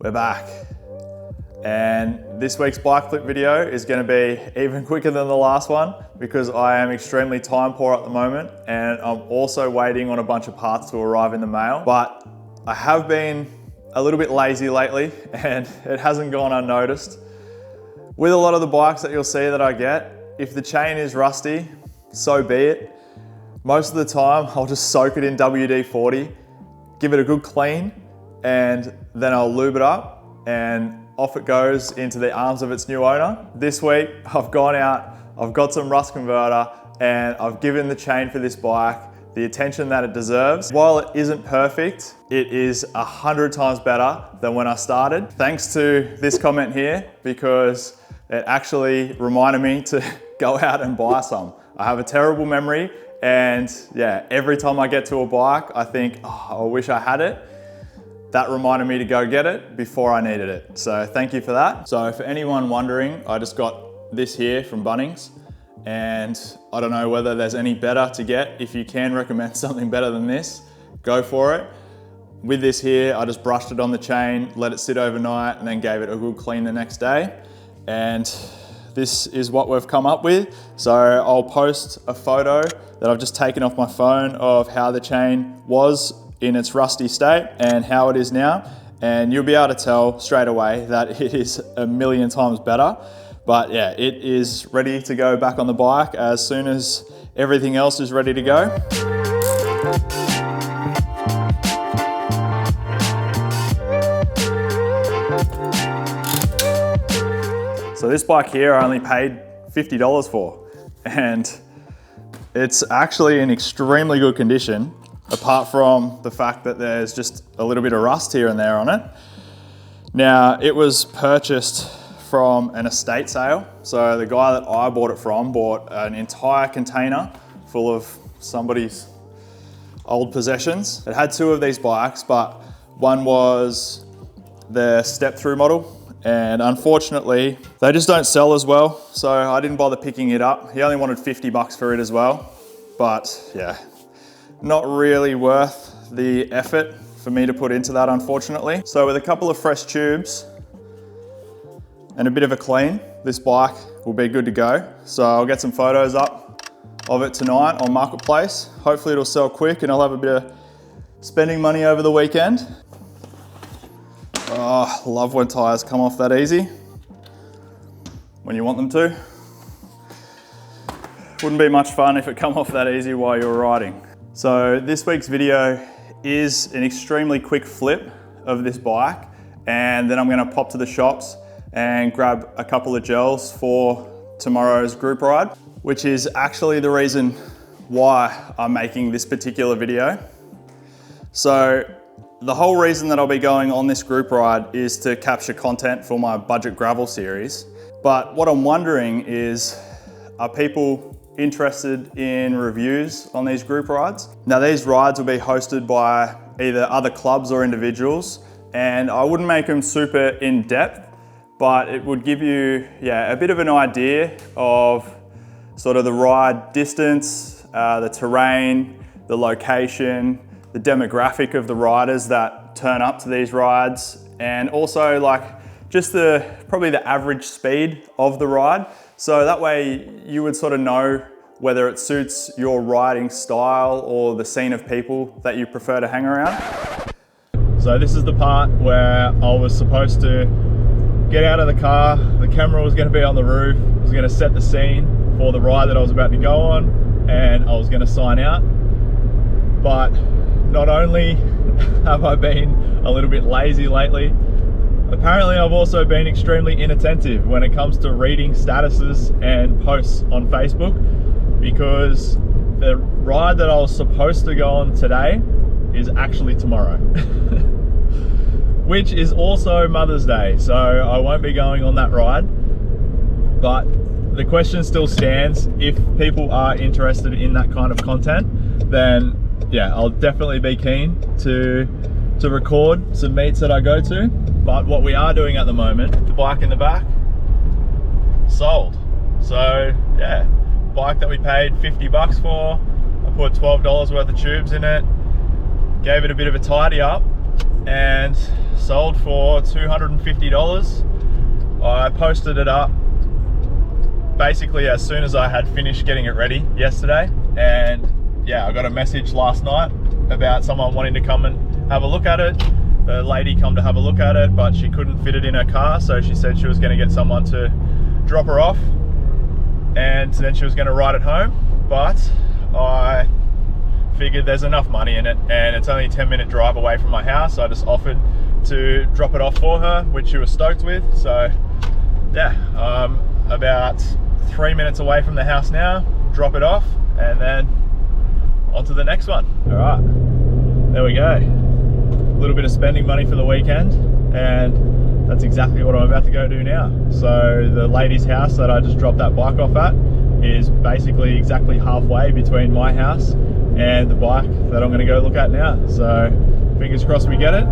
We're back. And this week's bike flip video is going to be even quicker than the last one because I am extremely time poor at the moment and I'm also waiting on a bunch of parts to arrive in the mail. But I have been a little bit lazy lately and it hasn't gone unnoticed. With a lot of the bikes that you'll see that I get, if the chain is rusty, so be it. Most of the time I'll just soak it in WD-40, give it a good clean, and then I'll lube it up and off it goes into the arms of its new owner. This week, I've gone out, I've got some rust converter, and I've given the chain for this bike the attention that it deserves. While it isn't perfect, it is 100 times better than when I started. Thanks to this comment here, because it actually reminded me to go out and buy some. I have a terrible memory, and yeah, every time I get to a bike, I think, oh, I wish I had it. That reminded me to go get it before I needed it. So thank you for that. So for anyone wondering, I just got this here from Bunnings and I don't know whether there's any better to get. If you can recommend something better than this, go for it. With this here, I just brushed it on the chain, let it sit overnight and then gave it a good clean the next day. And this is what we've come up with. So I'll post a photo that I've just taken off my phone of how the chain was in its rusty state and how it is now, and you'll be able to tell straight away that it is a million times better. But yeah, it is ready to go back on the bike as soon as everything else is ready to go. So this bike here I only paid $50 for, and it's actually in extremely good condition, apart from the fact that there's just a little bit of rust here and there on it. Now, it was purchased from an estate sale. So the guy that I bought it from bought an entire container full of somebody's old possessions. It had two of these bikes, but one was the step-through model, and unfortunately, they just don't sell as well. So I didn't bother picking it up. He only wanted 50 bucks for it as well. But yeah, not really worth the effort for me to put into that, unfortunately. So with a couple of fresh tubes and a bit of a clean, this bike will be good to go. So I'll get some photos up of it tonight on Marketplace. Hopefully it'll sell quick and I'll have a bit of spending money over the weekend. Oh, I love when tires come off that easy when you want them to. Wouldn't be much fun if it come off that easy while you're riding. So this week's video is an extremely quick flip of this bike, and then I'm gonna pop to the shops and grab a couple of gels for tomorrow's group ride, which is actually the reason why I'm making this particular video. So the whole reason that I'll be going on this group ride is to capture content for my budget gravel series. But what I'm wondering is, are people interested in reviews on these group rides? Now these rides will be hosted by either other clubs or individuals, and I wouldn't make them super in depth, but it would give you a bit of an idea of sort of the ride distance, the terrain, the location, the demographic of the riders that turn up to these rides, and also like just probably the average speed of the ride. So that way you would sort of know whether it suits your riding style or the scene of people that you prefer to hang around. So this is the part where I was supposed to get out of the car. The camera was going to be on the roof. I was going to set the scene for the ride that I was about to go on, and I was going to sign out. But not only have I been a little bit lazy lately, apparently I've also been extremely inattentive when it comes to reading statuses and posts on Facebook, because the ride that I was supposed to go on today is actually tomorrow, which is also Mother's Day. So I won't be going on that ride, but the question still stands. If people are interested in that kind of content, then yeah, I'll definitely be keen to record some meets that I go to. But what we are doing at the moment, the bike in the back, sold. So yeah, bike that we paid 50 bucks for, I put $12 worth of tubes in it, gave it a bit of a tidy up, and sold for $250. I posted it up basically as soon as I had finished getting it ready yesterday, and yeah, I got a message last night about someone wanting to come and have a look at it. The lady come to have a look at it, but she couldn't fit it in her car, so she said she was going to get someone to drop her off, and then she was going to ride it home. But I figured there's enough money in it, and it's only a 10-minute drive away from my house. I just offered to drop it off for her, which she was stoked with. So yeah, I'm about 3 minutes away from the house now. Drop it off and then on to the next one. All right, there we go. A little bit of spending money for the weekend, and that's exactly what I'm about to go do now. So the lady's house that I just dropped that bike off at is basically exactly halfway between my house and the bike that I'm gonna go look at now. So fingers crossed we get it.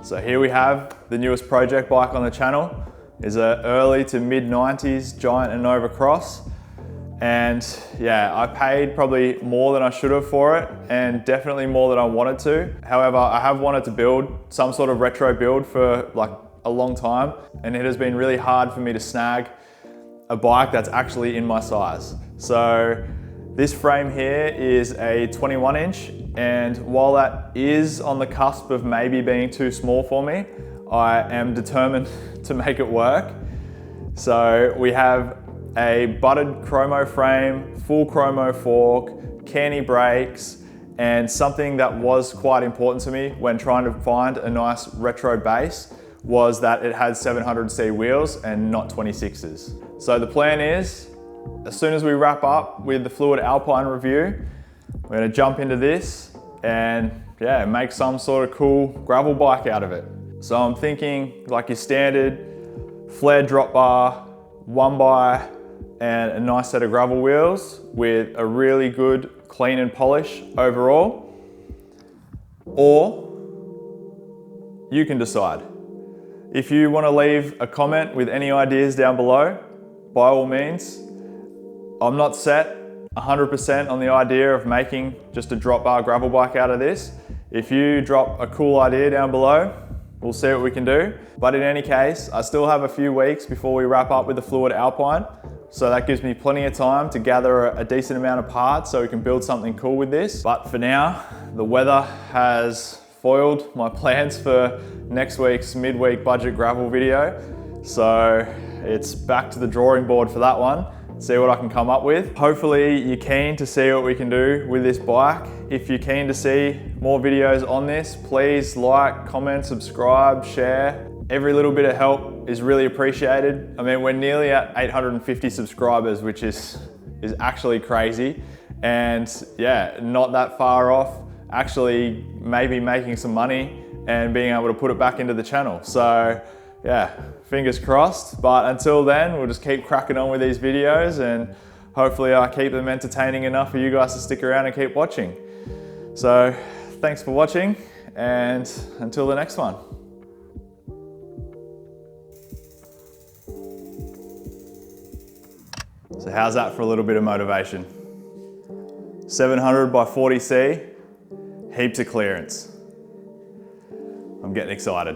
So here we have the newest project bike on the channel. Is a early to mid 90s Giant Innova Cross. And yeah, I paid probably more than I should have for it, and definitely more than I wanted to. However, I have wanted to build some sort of retro build for like a long time, and it has been really hard for me to snag a bike that's actually in my size. So this frame here is a 21 inch, and while that is on the cusp of maybe being too small for me, I am determined to make it work. So we have a buttered chromo frame, full chromo fork, canny brakes, and something that was quite important to me when trying to find a nice retro base was that it had 700C wheels and not 26s. So the plan is, as soon as we wrap up with the Fluid Alpine review, we're gonna jump into this and yeah, make some sort of cool gravel bike out of it. So I'm thinking like your standard flared drop bar, one by, and a nice set of gravel wheels with a really good clean and polish overall. Or you can decide. If you want to leave a comment with any ideas down below, by all means. I'm not set 100% on the idea of making just a drop bar gravel bike out of this. If you drop a cool idea down below, we'll see what we can do. But in any case, I still have a few weeks before we wrap up with the Fluid Alpine. So that gives me plenty of time to gather a decent amount of parts so we can build something cool with this. But for now, the weather has foiled my plans for next week's midweek budget gravel video. So it's back to the drawing board for that one. See what I can come up with. Hopefully you're keen to see what we can do with this bike. If you're keen to see more videos on this, please like, comment, subscribe, share. Every little bit of help is really appreciated. I mean, we're nearly at 850 subscribers, which is actually crazy. And yeah, not that far off actually maybe making some money and being able to put it back into the channel. So yeah, fingers crossed. But until then, we'll just keep cracking on with these videos, and hopefully I keep them entertaining enough for you guys to stick around and keep watching. So thanks for watching, and until the next one. So how's that for a little bit of motivation? 700 by 40C, heaps of clearance. I'm getting excited.